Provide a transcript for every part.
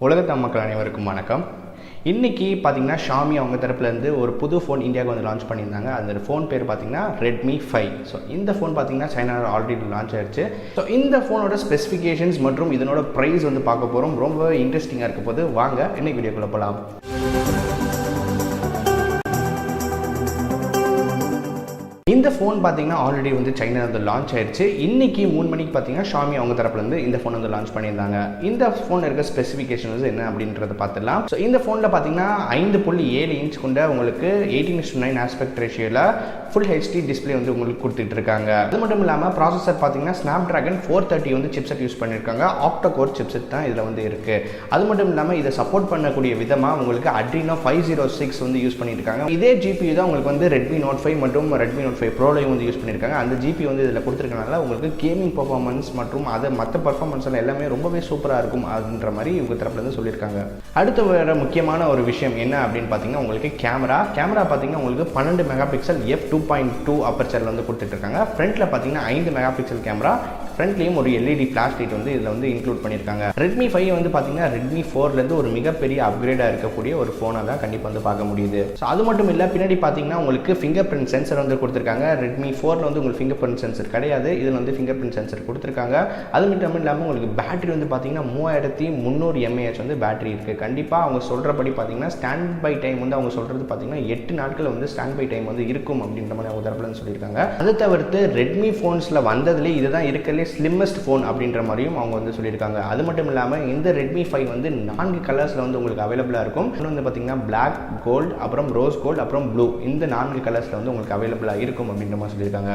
உலகத் மக்கள் அனைவருக்கும் வணக்கம். இன்றைக்கி பார்த்தீங்கன்னா Xiaomi அவங்க தரப்புலேருந்து ஒரு புது ஃபோன் இந்தியாவுக்கு வந்து லான்ச் பண்ணியிருந்தாங்க. அந்த ஃபோன் பேர் பார்த்தீங்கன்னா Redmi 5. ஸோ இந்த ஃபோன் பார்த்தீங்கன்னா சைனாவில் ஆல்ரெடி லான்ச் ஆயிடுச்சு. ஸோ இந்த ஃபோனோட ஸ்பெசிஃபிகேஷன்ஸ் மற்றும் இதனோட ப்ரைஸ் வந்து பார்க்க போகிறோம். ரொம்ப இன்ட்ரெஸ்டிங்காக இருக்க போது வாங்க இன்னைக்கு வீடியோக்குள்ளே போகலாம். இந்த ஃபோன் பார்த்தீங்கன்னா ஆல்ரெடி வந்து சைனா வந்து லான்ச் ஆயிடுச்சு. இன்றைக்கி 3 மணிக்கு பார்த்தீங்கன்னா Xiaomi அவங்க தரப்புலேருந்து இந்த ஃபோன் வந்து லான்ச் பண்ணியிருந்தாங்க. இந்த ஃபோன் இருக்க ஸ்பெசிஃபிகேஷன்ஸ் என்ன அப்படின்றத பார்த்துடலாம். ஸோ இந்த ஃபோனில் பார்த்தீங்கன்னா 5.7 இன்ச் கொண்ட உங்களுக்கு 18:9 ஆஸ்பெக்ட் ரேஷியோவில் ஃபுல் ஹெச்டி டிஸ்பிளே வந்து உங்களுக்கு கொடுத்துட்டு இருக்காங்க. அது மட்டும் இல்லாமல் ப்ராசஸர் பார்த்தீங்கன்னா Snapdragon 430 வந்து சிப்செட் யூஸ் பண்ணியிருக்காங்க. ஆக்டோ கோர் சிப்செட் தான் இதில் வந்து இருக்குது. அது மட்டும் இல்லாமல் இதை சப்போர்ட் பண்ணக்கூடிய விதமாக உங்களுக்கு Adreno 506 வந்து யூஸ் பண்ணியிருக்காங்க. இதே ஜிபியூ தான் உங்களுக்கு வந்து Redmi Note 5 மற்றும் Redmi Note 5 ப்ரோலையும் வந்து யூஸ் பண்ணியிருக்காங்க. அந்த ஜிபி வந்து இதில் கொடுத்துருக்கனால உங்களுக்கு கேமிங் பர்ஃபார்மன்ஸ் மற்றும் அதை மற்ற பர்ஃபார்மன்ஸ் எல்லாமே ரொம்பவே சூப்பராக இருக்கும் அப்படின்ற மாதிரி இவங்க தரப்புலேருந்து சொல்லியிருக்காங்க. அடுத்து வேறு முக்கியமான ஒரு விஷயம் என்ன அப்படின்னு பார்த்தீங்கன்னா உங்களுக்கு கேமரா பார்த்தீங்கன்னா உங்களுக்கு 12 மெகா பிக்சல் f2.2 அப்பர்ச்சரில் வந்து கொடுத்துட்ருக்காங்க. ஃப்ரண்ட்டில் பார்த்தீங்கன்னா 5 மெகா பிக்சல் கேமரா, ஃப்ரண்ட்லேயும் ஒரு எல்இடி ஃப்ளாஷ் லைட் வந்து இதில் வந்து இன்க்ளூட் பண்ணியிருக்காங்க. Redmi 5 வந்து பார்த்தீங்கன்னா Redmi 4லேருந்து ஒரு மிகப்பெரிய அப்கிரேடாக இருக்கக்கூடிய ஒரு ஃபோனாக தான் கண்டிப்பாக வந்து பார்க்க முடியுது. ஸோ அது மட்டும் இல்லை, பின்னாடி பார்த்தீங்கன்னா உங்களுக்கு ஃபிங்கர் பிரிண்ட் சென்சர் வந்து கொடுத்துருக்காங்க. Redmi 4ல வந்து உங்களுக்கு ஃபிங்கர் பிரிண்ட் சென்சர் கிடையாது. இதில் வந்து ஃபிங்கர் பிரிண்ட் சென்சர் கொடுத்துருக்காங்க. அது மட்டும் இல்லாமல் உங்களுக்கு பேட்டரி வந்து பார்த்தீங்கன்னா 3300 mAh வந்து பேட்டரி இருக்குது. கண்டிப்பாக அவங்க சொல்கிறபடி பார்த்தீங்கன்னா ஸ்டாண்ட் பை டைம் வந்து அவங்க சொல்கிறது பார்த்தீங்கன்னா 8 நாட்கள் வந்து ஸ்டாண்ட் பை டைம் வந்து இருக்கும் அப்படின்ற மாதிரி அவங்க தரப்புல சொல்லியிருக்காங்க. அதை தவிர்த்து Redmi ஃபோன்ஸில் வந்ததுலேயே இதுதான் இருக்கிறதுலே ஸ்லிம்மஸ்ட் ஃபோன் அப்படின்ற மாதிரியும் அவங்க வந்து சொல்லியிருக்காங்க. அது மட்டும் இல்லாமல் இந்த Redmi 5 வந்து 4 கலர்ஸில் வந்து உங்களுக்கு அவைலபிளாக இருக்கும். இன்னும் வந்து பார்த்தீங்கன்னா பிளாக், கோல்டு, அப்புறம் ரோஸ் கோல்டு, அப்புறம் ப்ளூ, இந்த 4 கலர்ஸில் வந்து உங்களுக்கு அவைலபிளாக இருக்கும் அப்படின்ற மாதிரி சொல்லியிருக்காங்க.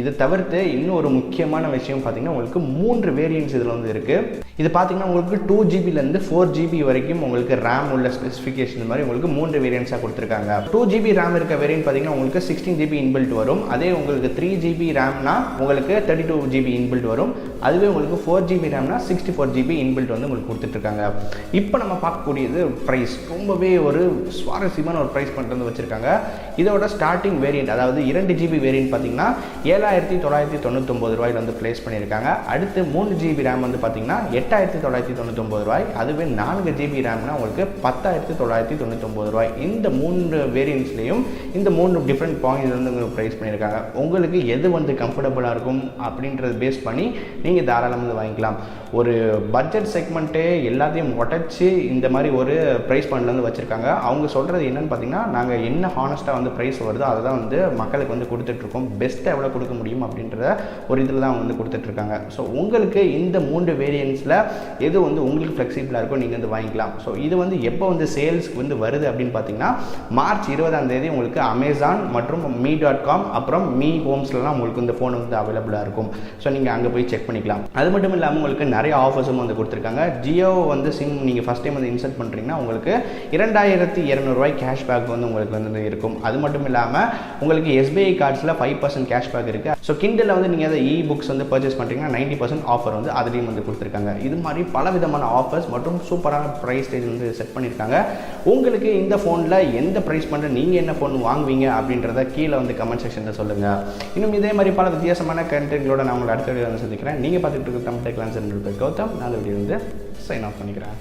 இது தவிர்த்து இன்னும் ஒரு முக்கியமான விஷயம் பார்த்தீங்கன்னா உங்களுக்கு 3 வேரியன்ட்ஸ் இதில் வந்து இருக்குது. இது பார்த்தீங்கன்னா உங்களுக்கு 2GB 4GB வரைக்கும் உங்களுக்கு ரேம் உள்ள ஸ்பெசிஃபிகேஷன் மாதிரி உங்களுக்கு 3 வேரியன்ட்ஸாக கொடுத்துருக்காங்க. 2GB ரேம் இருக்க வேரியன்ட் பார்த்தீங்கன்னா உங்களுக்கு 16GB இன்பில்ட் வரும். அதே உங்களுக்கு 3GB ரேம்னா உங்களுக்கு 32GB இன்பில்ட் வரும். அதுவே உங்களுக்கு 4GB ரேம்னா 64GB இன்பில்ட் வந்து உங்களுக்கு கொடுத்துட்ருக்காங்க. இப்போ நம்ம பார்க்கக்கூடியது ப்ரைஸ் ரொம்பவே ஒரு சுவாரஸ்யமான ஒரு ப்ரைஸ் பண்ணிட்டு வந்து வச்சுருக்காங்க. இதோட ஸ்டார்டிங் வேரியன்ட் அதாவது 2GB வேரியன்ட் பார்த்தீங்கன்னா 7999 ரூபாயில் வந்து ப்ளேஸ் பண்ணியிருக்காங்க. அடுத்து 3GB ரேம் வந்து பார்த்தீங்கன்னா 8999 ரூபாய். அதுவே 4GB ரேம்னா உங்களுக்கு 10999 ரூபாய். இந்த 3 வேரியன்ட்ஸ்லேயும் இந்த 3 டிஃப்ரெண்ட் பாயிண்ட்ஸ் வந்து உங்களுக்கு ப்ரைஸ் பண்ணியிருக்காங்க. உங்களுக்கு எது வந்து கம்ஃபர்டபுளாக இருக்கும் அப்படின்றத பேஸ் பண்ணி நீங்கள் தாராளமாக வந்து வாங்கிக்கலாம். ஒரு பட்ஜெட் செக்மெண்ட்டே எல்லாத்தையும் உடச்சி இந்த மாதிரி ஒரு ப்ரைஸ் பாயிண்ட்ல வந்து வச்சுருக்காங்க. அவங்க சொல்கிறது என்னென்னு பார்த்தீங்கன்னா நாங்கள் என்ன ஹானஸ்ட்டாக வந்து ப்ரைஸ் வருதோ அதை தான் வந்து மக்களுக்கு வந்து கொடுத்துட்ருக்கோம். பெஸ்ட்டாக எவ்வளோ கொடுக்க முடியும் அப்படின்றத ஒரு இதில் தான் வந்து கொடுத்துட்ருக்காங்க. ஸோ உங்களுக்கு இந்த 3 வேரியன்ட்ஸில் எது வந்து உங்களுக்கு ஃப்ளெக்சிபிளாக இருக்கோ நீங்கள் வந்து வாங்கிக்கலாம். ஸோ இது வந்து எப்போ வந்து சேல்ஸ்க்கு வந்து வருது அப்படின்னு பார்த்தீங்கன்னா மார்ச் 20 உங்களுக்கு அமேசான் மற்றும் me.com அப்புறம் மீ ஹோம்ஸ்லாம் உங்களுக்கு இந்த ஃபோன் வந்து அவைலபிளாக இருக்கும். ஸோ நீங்கள் அங்கே போய் செக் பண்ணிக்கலாம். அது மட்டும் இல்லாமல் உங்களுக்கு நிறைய ஆஃபர்ஸும் வந்து கொடுத்துருக்காங்க. ஜியோ வந்து சிம் நீங்கள் ஃபஸ்ட் டைம் வந்து இன்சர்ட் பண்ணுறீங்கன்னா உங்களுக்கு 2200 ரூபாய் கேஷ்பேக் வந்து உங்களுக்கு வந்து இருக்கும். அது மட்டும் இல்லாமல் உங்களுக்கு SBI கார்ட்ஸில் 5% கேஷ்பேக் இருக்குது. ஸோ கிண்டலில் வந்து நீங்கள் அதை புக்ஸ் வந்து பர்ச்சேஸ் பண்ணுறீங்கன்னா 90% ஆஃபர் வந்து அதுலேயும் வந்து கொடுத்துருக்காங்க. இது மாதிரி பல விதமான ஆஃபர்ஸ் மற்றும் சூப்பரான ப்ரைஸ் ரேஞ்ச் வந்து செட் பண்ணியிருக்காங்க. உங்களுக்கு இந்த ஃபோனில் எந்த ப்ரைஸ் பண்ண நீங்கள் என்ன ஃபோன் வாங்குவீங்க அப்படின்றத கீழே வந்து கமெண்ட் செக்ஷனில் சொல்லுங்கள். இன்னும் இதே மாதிரி பல வித்தியாசமான கண்டென்ட்களோட நான் உங்களை அடுத்த வீடியோ வந்து சந்திக்கிறேன். நீங்கள் பார்த்துட்டு இருக்க TechLancer கௌதம். நான் அந்த வீடியோ வந்து சைன் ஆஃப் பண்ணிக்கிறேன்.